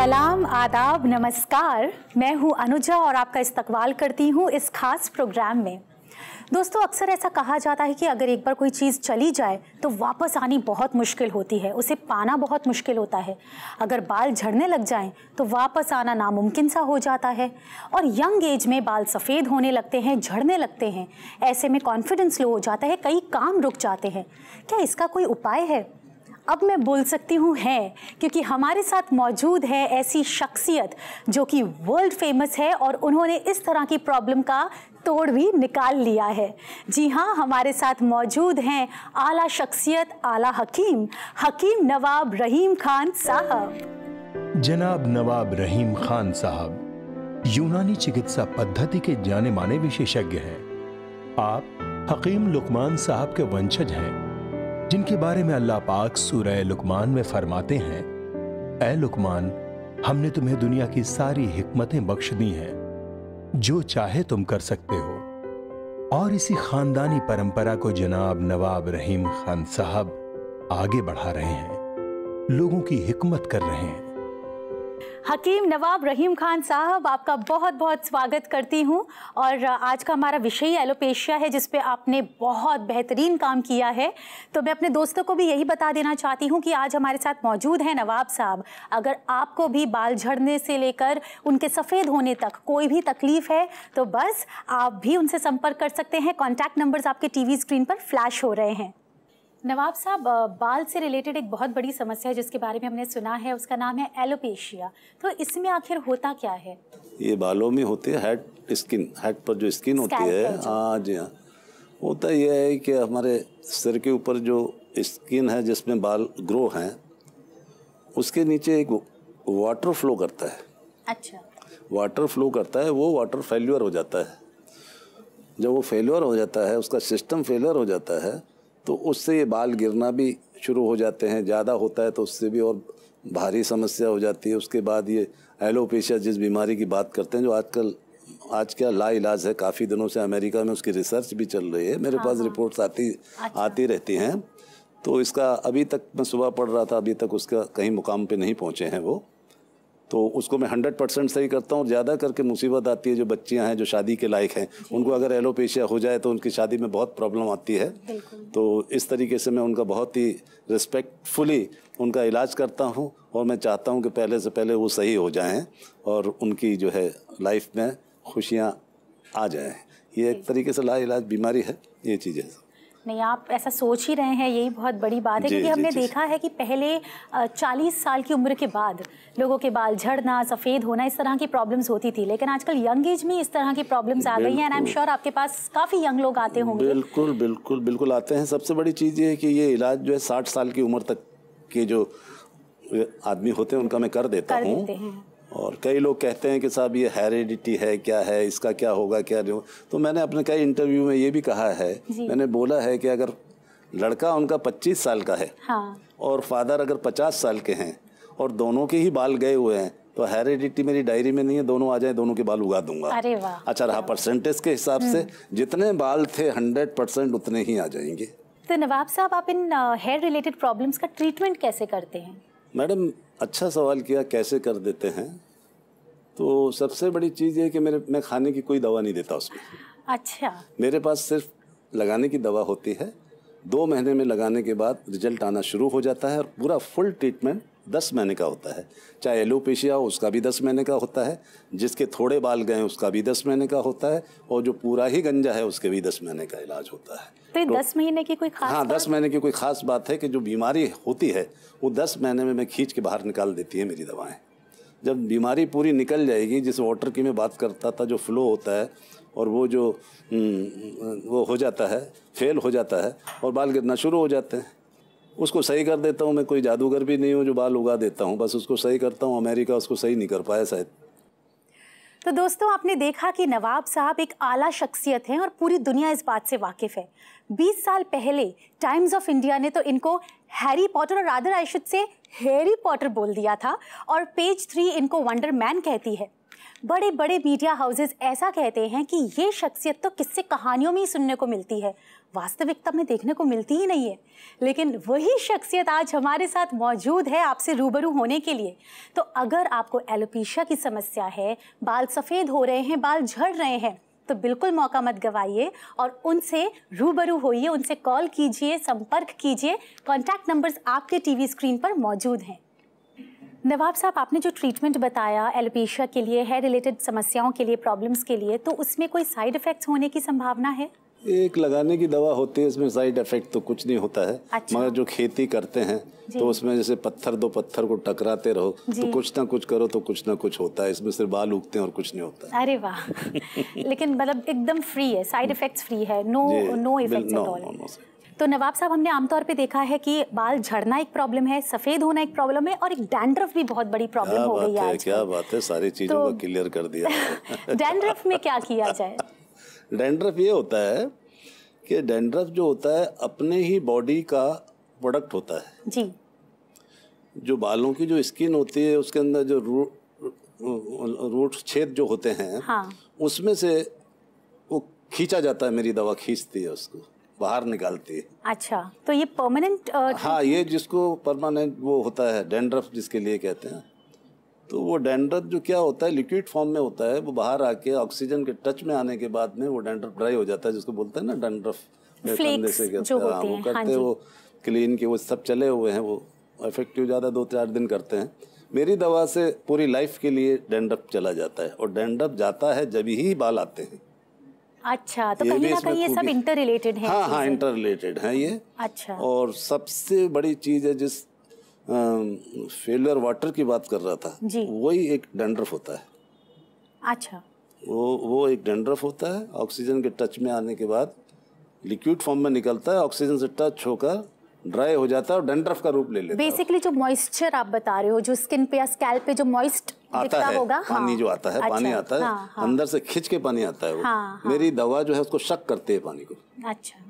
सलाम, आदाब, नमस्कार। मैं हूं अनुजा और आपका इस्तकबाल करती हूं इस खास प्रोग्राम में। दोस्तों, अक्सर ऐसा कहा जाता है कि अगर एक बार कोई चीज़ चली जाए तो वापस आनी बहुत मुश्किल होती है, उसे पाना बहुत मुश्किल होता है। अगर बाल झड़ने लग जाएं तो वापस आना नामुमकिन सा हो जाता है और यंग एज में बाल सफ़ेद होने लगते हैं, झड़ने लगते हैं। ऐसे में कॉन्फिडेंस लो हो जाता है, कई काम रुक जाते हैं। क्या इसका कोई उपाय है? अब मैं बोल सकती हूँ है, क्योंकि हमारे साथ मौजूद है ऐसी शख्सियत जो कि वर्ल्ड फेमस है और उन्होंने इस तरह की प्रॉब्लम का तोड़ भी निकाल लिया है। जी हाँ, हमारे साथ मौजूद हैं आला शख्सियत, आला हकीम, हकीम नवाब रहीम खान साहब। जनाब नवाब रहीम खान साहब यूनानी चिकित्सा पद्धति के जाने माने विशेषज्ञ हैं। आप हकीम लुकमान साहब के वंशज हैं, जिनके बारे में अल्लाह पाक सूरह लुकमान में फरमाते हैं, ऐ लुकमान, हमने तुम्हें दुनिया की सारी हिकमतें बख्श दी हैं, जो चाहे तुम कर सकते हो। और इसी खानदानी परंपरा को जनाब नवाब रहीम खान साहब आगे बढ़ा रहे हैं, लोगों की हिकमत कर रहे हैं। हकीम नवाब रहीम खान साहब, आपका बहुत बहुत स्वागत करती हूं। और आज का हमारा विषय एलोपेशिया है, जिस पे आपने बहुत बेहतरीन काम किया है। तो मैं अपने दोस्तों को भी यही बता देना चाहती हूं कि आज हमारे साथ मौजूद हैं नवाब साहब। अगर आपको भी बाल झड़ने से लेकर उनके सफ़ेद होने तक कोई भी तकलीफ़ है तो बस आप भी उनसे संपर्क कर सकते हैं। कॉन्टैक्ट नंबर्स आपके टीवी स्क्रीन पर फ्लैश हो रहे हैं। नवाब साहब, बाल से रिलेटेड एक बहुत बड़ी समस्या है जिसके बारे में हमने सुना है, उसका नाम है एलोपेशिया। तो इसमें आखिर होता क्या है? ये बालों में होती है हेड स्किन, हेड पर जो स्किन होती है। हाँ जी हाँ, होता यह है कि हमारे सिर के ऊपर जो स्किन है जिसमें बाल ग्रो हैं, उसके नीचे एक वाटर फ्लो करता है। अच्छा। वाटर फ्लो करता है, वो वाटर फेल्यूर हो जाता है। जब वो फेल्यूर हो जाता है, उसका सिस्टम फेल्यूर हो जाता है, तो उससे ये बाल गिरना भी शुरू हो जाते हैं। ज़्यादा होता है तो उससे भी और भारी समस्या हो जाती है। उसके बाद ये एलोपेशिया जिस बीमारी की बात करते हैं, जो आज का लाइलाज है, काफ़ी दिनों से अमेरिका में उसकी रिसर्च भी चल रही है। मेरे पास रिपोर्ट्स आती रहती हैं। तो इसका अभी तक मैं सुबह पढ़ रहा था, अभी तक उसका कहीं मुकाम पे नहीं पहुँचे हैं वो। तो उसको मैं 100% सही करता हूँ। ज़्यादा करके मुसीबत आती है जो बच्चियाँ हैं जो शादी के लायक हैं, उनको अगर एलोपेशिया हो जाए तो उनकी शादी में बहुत प्रॉब्लम आती है। तो इस तरीके से मैं उनका बहुत ही रिस्पेक्टफुली उनका इलाज करता हूँ और मैं चाहता हूँ कि पहले से पहले वो सही हो जाएं और उनकी जो है लाइफ में खुशियाँ आ जाएं। ये एक तरीके से लाइलाज बीमारी है, ये चीज़ें। नहीं, आप ऐसा सोच ही रहे हैं, यही बहुत बड़ी बात है। क्योंकि हमने देखा है कि पहले 40 साल की उम्र के बाद लोगों के बाल झड़ना, सफ़ेद होना, इस तरह की प्रॉब्लम्स होती थी। लेकिन आजकल यंग एज में इस तरह की प्रॉब्लम्स आ गई हैं। एंड आई एम श्योर आपके पास काफ़ी यंग लोग आते होंगे। बिल्कुल बिल्कुल बिल्कुल आते हैं। सबसे बड़ी चीज़ ये है कि ये इलाज जो है 60 साल की उम्र तक के जो आदमी होते हैं उनका मैं कर देता हूँ। और कई लोग कहते हैं कि साहब ये हेरिडिटी है, क्या है, इसका क्या होगा, क्या नहीं। तो मैंने अपने कई इंटरव्यू में ये भी कहा है, मैंने बोला है कि अगर लड़का उनका 25 साल का है, हाँ, और फादर अगर 50 साल के हैं और दोनों के ही बाल गए हुए हैं, तो हेरिडिटी मेरी डायरी में नहीं है, दोनों आ जाए दोनों के बाल उगा दूंगा। अरे वाह। अच्छा रहा परसेंटेज के हिसाब से, जितने बाल थे 100% उतने ही आ जाएंगे। तो नवाब साहब, आप इन हेयर रिलेटेड प्रॉब्लम्स का ट्रीटमेंट कैसे करते हैं? मैडम, अच्छा सवाल किया, कैसे कर देते हैं। तो सबसे बड़ी चीज़ ये कि मैं खाने की कोई दवा नहीं देता उसमें। अच्छा। मेरे पास सिर्फ लगाने की दवा होती है। 2 महीने में लगाने के बाद रिजल्ट आना शुरू हो जाता है और पूरा फुल ट्रीटमेंट 10 महीने का होता है। चाहे एलोपेशिया हो उसका भी 10 महीने का होता है, जिसके थोड़े बाल गए उसका भी 10 महीने का होता है, और जो पूरा ही गंजा है उसके भी 10 महीने का इलाज होता है। तो 10 महीने की कोई खास? हाँ, 10 महीने की कोई ख़ास बात है कि जो बीमारी होती है वो 10 महीने में मैं खींच के बाहर निकाल देती है मेरी दवाएँ। जब बीमारी पूरी निकल जाएगी, जिस वाटर की मैं बात करता था, जो फ्लो होता है और वो जो वो हो जाता है, फेल हो जाता है और बाल गिरना शुरू हो जाते हैं, उसको सही कर देता हूँ। मैं कोई जादूगर भी नहीं हूँ जो बाल उगा देता हूँ, बस उसको सही करता हूँ। अमेरिका उसको सही नहीं कर पाया शायद। तो दोस्तों, आपने देखा कि नवाब साहब एक आला शख्सियत हैं और पूरी दुनिया इस बात से वाकिफ़ है। 20 साल पहले टाइम्स ऑफ इंडिया ने तो इनको हैरी पॉटर, और rather I should say Harry Potter बोल दिया था, और पेज 3 इनको वंडर मैन कहती है। बड़े बड़े मीडिया हाउसेस ऐसा कहते हैं कि ये शख्सियत तो किस्से कहानियों में ही सुनने को मिलती है। वास्तविकता में देखने को मिलती ही नहीं है। लेकिन वही शख्सियत आज हमारे साथ मौजूद है आपसे रूबरू होने के लिए। तो अगर आपको एलोपेशिया की समस्या है, बाल सफ़ेद हो रहे हैं, बाल झड़ रहे हैं, तो बिल्कुल मौका मत गवाइए और उनसे रूबरू होइए, उनसे कॉल कीजिए, संपर्क कीजिए। कॉन्टैक्ट नंबर्स आपके टीवी स्क्रीन पर मौजूद हैं। नवाब साहब, आपने जो ट्रीटमेंट बताया एलोपेशिया के लिए, हेयर रिलेटेड समस्याओं के लिए, प्रॉब्लम्स के लिए, तो उसमें कोई साइड इफ़ेक्ट्स होने की संभावना है? एक लगाने की दवा होती है, इसमें साइड इफेक्ट तो कुछ नहीं होता है। अच्छा। मगर जो खेती करते हैं तो उसमें जैसे पत्थर दो पत्थर को टकराते रहो तो कुछ ना कुछ करो तो कुछ ना कुछ होता है। इसमें सिर्फ बाल उगते हैं और कुछ नहीं होता है। अरे वाह लेकिन मतलब एकदम फ्री है, साइड इफेक्ट्स फ्री है, नो इफेक्ट्स एट ऑल। तो नवाब साहब, हमने आमतौर पे देखा है कि बाल झड़ना एक प्रॉब्लम है, सफ़ेद होना एक प्रॉब्लम है और एक डैंड्रफ भी बहुत बड़ी प्रॉब्लम हो गई है आज। क्या बात है, सारी चीज़ों को क्लियर कर दिया। डैंड्रफ में क्या किया जाए? डैंड्रफ ये होता है कि डैंड्रफ जो होता है अपने ही बॉडी का प्रोडक्ट होता है जी। जो बालों की जो स्किन होती है उसके अंदर जो रूट छेद जो होते हैं, हाँ। उसमें से वो खींचा जाता है। मेरी दवा खींचती है, उसको बाहर निकालती है। अच्छा, तो ये परमानेंट? हाँ, ये जिसको परमानेंट वो होता है डैंड्रफ जिसके लिए कहते हैं। तो वो डैंड्रफ जो क्या होता है लिक्विड फॉर्म में होता है, वो बाहर आके ऑक्सीजन के टच में आने के बाद में वो डैंड्रफ ड्राई हो जाता है, जिसको बोलते हैं ना डैंड्रफ फ्लेक्स जो होते हैं। वो करते हैं, वो क्लीन के वो सब चले हुए हैं, वो इफेक्टिव ज़्यादा 2-4 दिन करते हैं। मेरी दवा से पूरी लाइफ के लिए डैंड्रफ चला जाता है और डैंड्रफ जाता है जब ही बाल आते हैं। अच्छा, तो कहीं ना कहीं ये सब इंटर रिलेटेड है? हाँ, इंटर रिलेटेड है ये। अच्छा। और सबसे बड़ी चीज़ है जिस फेलियर वाटर की बात कर रहा था, वही एक डैंड्रफ होता है। अच्छा। वो एक डैंड्रफ होता है, ऑक्सीजन के टच में आने के बाद लिक्विड फॉर्म में निकलता है, ऑक्सीजन से टच होकर ड्राई हो जाता है और डैंड्रफ का रूप ले लेता है। बेसिकली जो मॉइस्चर आप बता रहे हो, जो स्किन पे या स्कैल्प पे जो मॉइस्ट आता है होगा, पानी हाँ। जो आता है, अच्छा, पानी आता है, हाँ। अंदर से खिंच के पानी आता है वो। हाँ। मेरी दवा जो है उसको शक करते है पानी को। अच्छा।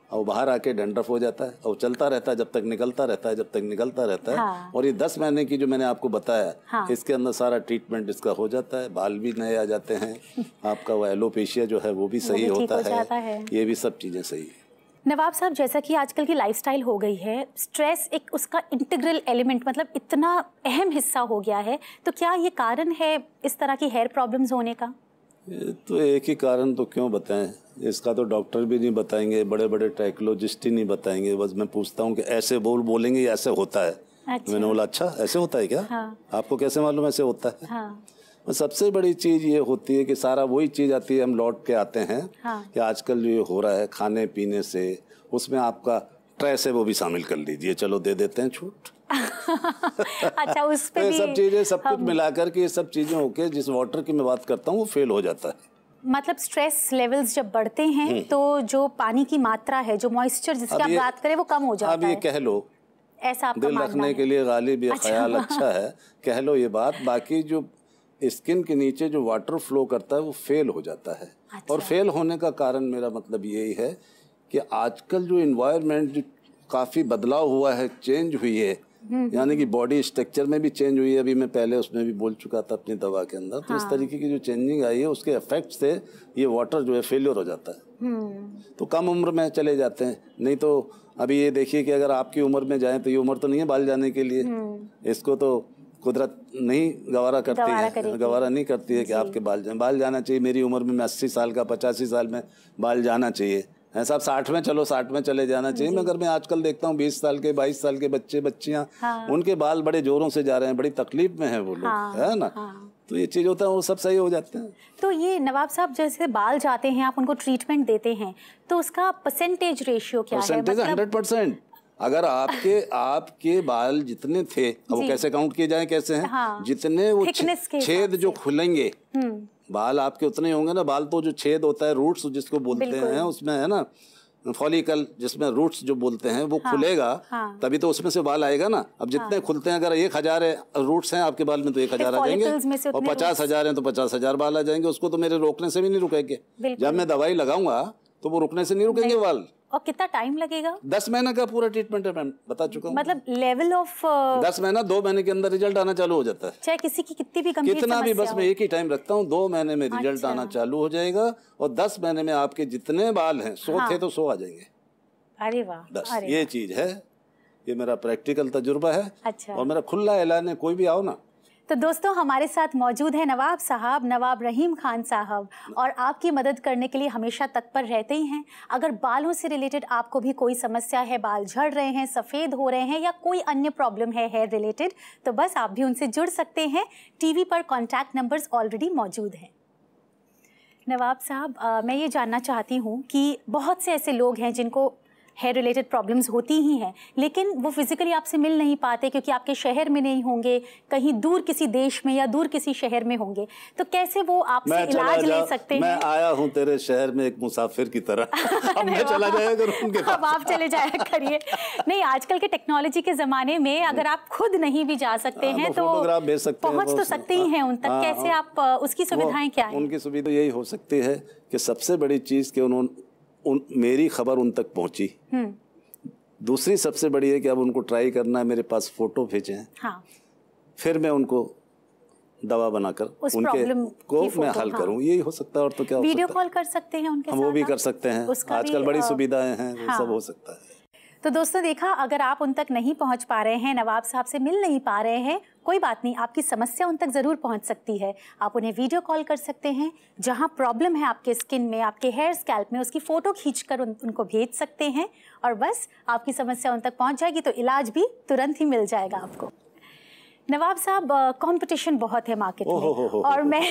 और बाहर आके डैंड्रफ हो जाता है और चलता रहता है जब तक निकलता रहता है, जब तक निकलता रहता है। हाँ। और ये 10 महीने की जो मैंने आपको बताया, हाँ। इसके अंदर सारा ट्रीटमेंट इसका हो जाता है, बाल भी नए आ जाते हैं, आपका वो एलोपेशिया जो है वो भी सही होता है, ये भी सब चीज़ें सही है। नवाब साहब, जैसा कि आजकल की लाइफस्टाइल हो गई है, स्ट्रेस एक उसका इंटीग्रल एलिमेंट, मतलब इतना अहम हिस्सा हो गया है, तो क्या ये कारण है इस तरह की हेयर प्रॉब्लम्स होने का? तो एक ही कारण तो क्यों बताएं, इसका तो डॉक्टर भी नहीं बताएंगे, बड़े बड़े ट्राइकोलॉजिस्ट ही नहीं बताएंगे। बस मैं पूछता हूँ कि ऐसे बोलेंगे ये ऐसे होता है। अच्छा। मैंने बोला अच्छा ऐसे होता है क्या? हाँ। आपको कैसे मालूम ऐसे होता है? हाँ। सबसे बड़ी चीज़ ये होती है कि सारा वही चीज़ आती है, हम लौट के आते हैं। हाँ। कि आजकल जो ये हो रहा है खाने पीने से, उसमें आपका स्ट्रेस है वो भी सामिल कर लीजिए, चलो दे देते हैं छूट। अच्छा, उस पे भी सब चीज़ें सब कुछ मिलाकर के ये सब चीज़ें होके जिस वाटर की मैं बात करता हूँ वो फेल हो जाता है। मतलब स्ट्रेस लेवल्स जब बढ़ते हैं तो जो पानी की मात्रा है, जो मॉइस्चर जिसकी आप बात करें, वो कम हो जाता है। अब ये कह लो, ऐसा आपका दिल रखने के लिए गालिब ये ख्याल अच्छा है, कह लो ये बात। बाकी जो स्किन के नीचे जो वाटर फ्लो करता है वो फेल हो जाता है। अच्छा। और फेल होने का कारण मेरा मतलब यही है कि आजकल जो इन्वायरमेंट जो काफ़ी बदलाव हुआ है, चेंज हुई है, यानी कि बॉडी स्ट्रक्चर में भी चेंज हुई है। अभी मैं पहले उसमें भी बोल चुका था अपनी दवा के अंदर। तो इस तरीके की जो चेंजिंग आई है उसके इफेक्ट से ये वाटर जो है फेलियर हो जाता है। तो कम उम्र में चले जाते हैं। नहीं तो अभी ये देखिए कि अगर आपकी उम्र में जाएं तो ये उम्र तो नहीं है बाल जाने के लिए, इसको तो कुदरत नहीं गवारा करती है, गवारा नहीं करती है कि आपके बाल जाना चाहिए। मेरी उम्र में मैं 80 साल का 85 साल में बाल जाना चाहिए, ऐसा 60 में चलो 60 में चले जाना चाहिए। मगर मैं आजकल देखता हूँ 20 साल के 22 साल के बच्चे बच्चियाँ, उनके बाल बड़े जोरों से जा रहे हैं, बड़ी तकलीफ में है वो लोग, है ना। तो ये चीज़ होता है, वो सब सही हो जाते हैं। तो ये नवाब साहब, जैसे बाल जाते हैं, आप उनको ट्रीटमेंट देते हैं, तो उसका परसेंटेज रेशियो क्या है? परसेंटेज 100%। अगर आपके बाल जितने थे, अब वो कैसे काउंट किए जाए, कैसे हैं? हाँ। जितने वो छेद जो खुलेंगे, बाल आपके उतने होंगे ना। बाल तो जो छेद होता है, रूट्स जिसको बोलते हैं, उसमें है ना फॉलिकल, जिसमें रूट्स जो बोलते हैं, वो खुलेगा तभी तो उसमें से बाल आएगा ना। अब जितने खुलते हैं, अगर 1000 रूट्स हैं आपके बाल में तो 1000 आ जाएंगे, और 50,000 हैं तो 50,000 बाल आ जाएंगे। उसको तो मेरे रोकने से भी नहीं रुकेंगे। जब मैं दवाई लगाऊंगा तो वो रुकने से नहीं रुकेंगे बाल, और कितना टाइम लगेगा? 10 महीने का पूरा ट्रीटमेंट है मैम, बता चुका हूँ। मतलब लेवल ऑफ 10 महीना, 2 महीने के अंदर रिजल्ट आना चालू हो जाता है। चाहे किसी की कितनी भी गंभीर कितना भी, बस समस्या मैं एक ही टाइम रखता हूँ, 2 महीने में रिजल्ट अच्छा। आना चालू हो जाएगा और 10 महीने में आपके जितने बाल हैं 100 थे तो 100 आ जाएंगे। अरे वाह, बस अरे ये चीज है, ये मेरा प्रैक्टिकल तजुर्बा है। अच्छा। और मेरा खुला ऐलान है, कोई भी आओ ना। तो दोस्तों हमारे साथ मौजूद है नवाब साहब, नवाब रहीम खान साहब, और आपकी मदद करने के लिए हमेशा तत्पर रहते ही हैं। अगर बालों से रिलेटेड आपको भी कोई समस्या है, बाल झड़ रहे हैं, सफ़ेद हो रहे हैं या कोई अन्य प्रॉब्लम है हेयर रिलेटेड, तो बस आप भी उनसे जुड़ सकते हैं। टीवी पर कॉन्टैक्ट नंबर्स ऑलरेडी मौजूद हैं। नवाब साहब, मैं ये जानना चाहती हूँ कि बहुत से ऐसे लोग हैं जिनको हेयर रिलेटेड प्रॉब्लम्स होती ही हैं, लेकिन वो फिजिकली आपसे मिल नहीं पाते क्योंकि आपके शहर में नहीं होंगे, कहीं दूर किसी देश में या दूर किसी शहर में होंगे, तो कैसे वो आपसे इलाज ले सकते हैं? मैं आया हूँ तेरे शहर में एक मुसाफिर की तरह। अब मैं चला जाया करूँ उनके पास। अब आप चले जाया करिए। नहीं, आजकल के टेक्नोलॉजी के ज़माने में अगर आप खुद नहीं भी जा सकते हैं तो फोटोग्राफ भेज सकते हैं, पहुँच तो सकते ही हैं उन तक। कैसे आप उसकी सुविधाएं क्या हैं? उनकी सुविधा यही हो सकती है कि सबसे बड़ी चीज़ कि मेरी खबर उन तक पहुँची। दूसरी सबसे बड़ी है कि अब उनको ट्राई करना है, मेरे पास फोटो भेजें। हाँ। फिर मैं उनको दवा बनाकर उनके को मैं हल करूं। यही हो सकता है, और तो क्या हो सकता है। वीडियो कॉल कर सकते हैं उनके साथ, हम वो भी कर सकते हैं। आजकल बड़ी सुविधाएं हैं, वो सब हो सकता है। तो दोस्तों देखा, अगर आप उन तक नहीं पहुंच पा रहे हैं, नवाब साहब से मिल नहीं पा रहे हैं, कोई बात नहीं, आपकी समस्या उन तक ज़रूर पहुंच सकती है। आप उन्हें वीडियो कॉल कर सकते हैं, जहां प्रॉब्लम है आपके स्किन में, आपके हेयर स्कैल्प में, उसकी फ़ोटो खींचकर उनको भेज सकते हैं और बस आपकी समस्या उन तक पहुंच जाएगी, तो इलाज भी तुरंत ही मिल जाएगा आपको। नवाब साहब, कंपटीशन बहुत है मार्केट में, और मैं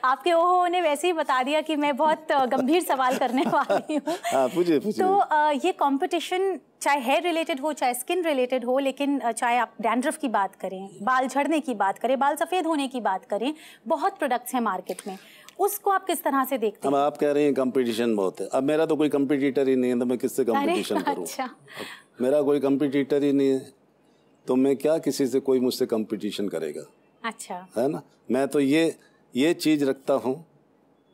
आपके ओहो ने वैसे ही बता दिया कि मैं बहुत गंभीर सवाल करने वाली हूँ। पूछिए। तो ये कंपटीशन चाहे हेयर रिलेटेड हो, चाहे स्किन रिलेटेड हो, लेकिन चाहे आप डैंड्रफ की बात करें, बाल झड़ने की बात करें, बाल सफ़ेद होने की बात करें, बहुत प्रोडक्ट्स हैं मार्केट में, उसको आप किस तरह से देखते हैं? अब आप कह रहे हैं कंपटीशन बहुत है, अब मेरा तो कोई कंपटीटर ही नहीं है, तो मैं किससे कंपटीशन करूँ? अच्छा। मेरा कोई कंपटीटर ही नहीं है, तो मैं क्या, किसी से कोई मुझसे कंपटीशन करेगा? अच्छा, है ना। मैं तो ये चीज़ रखता हूँ,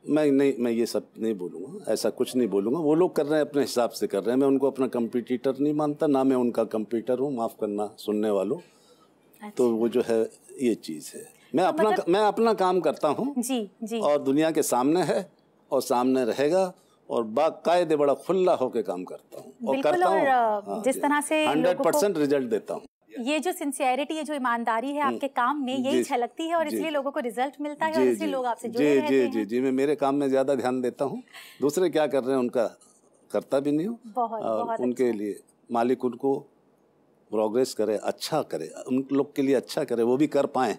मैं ये सब नहीं बोलूँगा, ऐसा कुछ नहीं बोलूँगा। वो लोग कर रहे हैं अपने हिसाब से कर रहे हैं, मैं उनको अपना कंपटीटर नहीं मानता, ना मैं उनका कंपटीटर हूँ, माफ़ करना सुनने वालों। अच्छा। तो वो जो है ये चीज़ है, मैं अपना काम करता हूँ जी, और दुनिया के सामने है और सामने रहेगा, और बाकायदे बड़ा खुला होकर काम करता हूँ और करता हूँ। जिस तरह से 100% रिजल्ट देता हूँ। ये जो सिंसियरिटी है, जो ईमानदारी है आपके काम में, यही झलकती है और इसलिए लोगों को रिजल्ट मिलता है और इसलिए लोग आपसे जुड़े रहते हैं। जी, मैं मेरे काम में ज़्यादा ध्यान देता हूँ, दूसरे क्या कर रहे हैं उनका करता भी नहीं हूँ। बहुत उनके लिए मालिक उनको प्रोग्रेस करे, अच्छा करे, उन लोग के लिए अच्छा करे, वो भी कर पाएँ।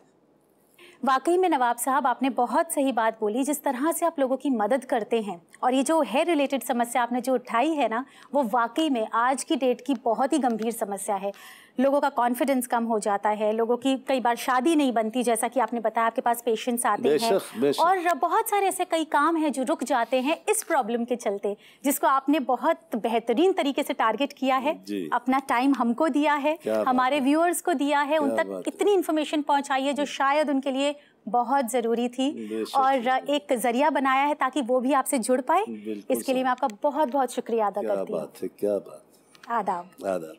वाकई में नवाब साहब, आपने बहुत सही बात बोली। जिस तरह से आप लोगों की मदद करते हैं, और ये जो हेयर रिलेटेड समस्या आपने जो उठाई है ना, वो वाकई में आज की डेट की बहुत ही गंभीर समस्या है। लोगों का कॉन्फिडेंस कम हो जाता है, लोगों की कई बार शादी नहीं बनती, जैसा कि आपने बताया आपके पास पेशेंट्स आते हैं, और बहुत सारे ऐसे कई काम हैं जो रुक जाते हैं इस प्रॉब्लम के चलते, जिसको आपने बहुत बेहतरीन तरीके से टारगेट किया है। अपना टाइम हमको दिया है, हमारे व्यूअर्स को दिया है, उन तक इतनी इन्फॉर्मेशन पहुंचाई है जो शायद उनके लिए बहुत ज़रूरी थी, और एक जरिया बनाया है ताकि वो भी आपसे जुड़ पाए। इसके लिए मैं आपका बहुत बहुत शुक्रिया अदा करती हूँ। क्या बात। आदाब।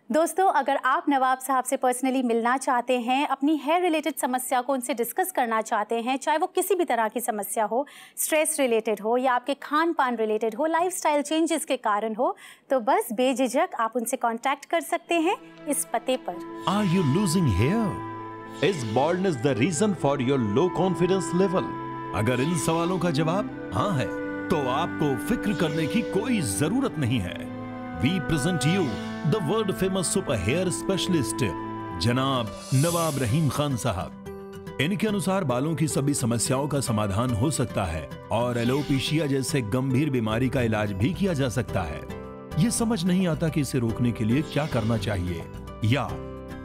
दोस्तों, अगर आप नवाब साहब से पर्सनली मिलना चाहते हैं, अपनी हेयर रिलेटेड समस्या को उनसे डिस्कस करना चाहते हैं, चाहे वो किसी भी तरह की समस्या हो, स्ट्रेस रिलेटेड हो या आपके खान पान रिलेटेड हो, लाइफस्टाइल चेंजेस के कारण हो, तो बस बेझिझक आप उनसे कांटेक्ट कर सकते हैं इस पते पर। Are you losing hair? Is baldness the reason for your low confidence level? अगर इन सवालों का जवाब हाँ है, तो आपको फिक्र करने की कोई जरूरत नहीं है। We present you the world famous super hair specialist, जनाब नवाब रहीम खान साहब। इनके अनुसार बालों की सभी समस्याओं का समाधान हो सकता है और एलोपेशिया जैसे गंभीर बीमारी का इलाज भी किया जा सकता है। ये समझ नहीं आता कि इसे रोकने के लिए क्या करना चाहिए या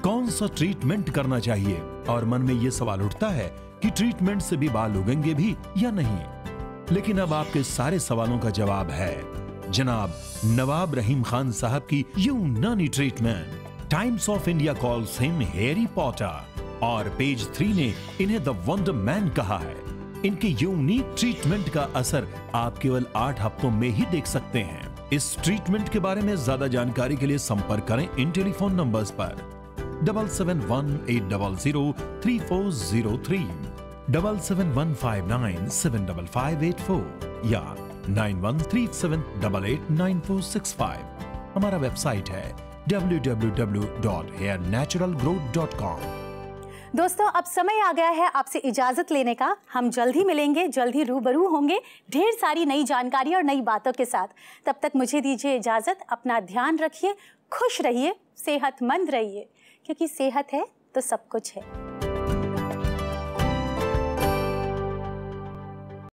कौन सा ट्रीटमेंट करना चाहिए, और मन में ये सवाल उठता है कि ट्रीटमेंट से भी बाल उगेंगे भी या नहीं। लेकिन अब आपके सारे सवालों का जवाब है जनाब नवाब रहीम खान साहब की यूनानी treatment. Times of India calls him Harry Potter और पेज 3 ने इन्हें द वंडर मैन कहा है। इनके यूनिक ट्रीटमेंट का असर आप केवल 8 हफ्तों में ही देख सकते हैं। इस ट्रीटमेंट के बारे में ज्यादा जानकारी के लिए संपर्क करें इन टेलीफोन नंबर्स पर 7718003403, 7715975584 या 9137889465। हमारा वेबसाइट है www.hairnaturalgrowth.com। दोस्तों अब समय आ गया है आपसे इजाजत लेने का। हम जल्द ही मिलेंगे, जल्द ही रूबरू होंगे ढेर सारी नई जानकारी और नई बातों के साथ। तब तक मुझे दीजिए इजाजत। अपना ध्यान रखिए, खुश रहिए, सेहतमंद रहिए, क्योंकि सेहत है तो सब कुछ है।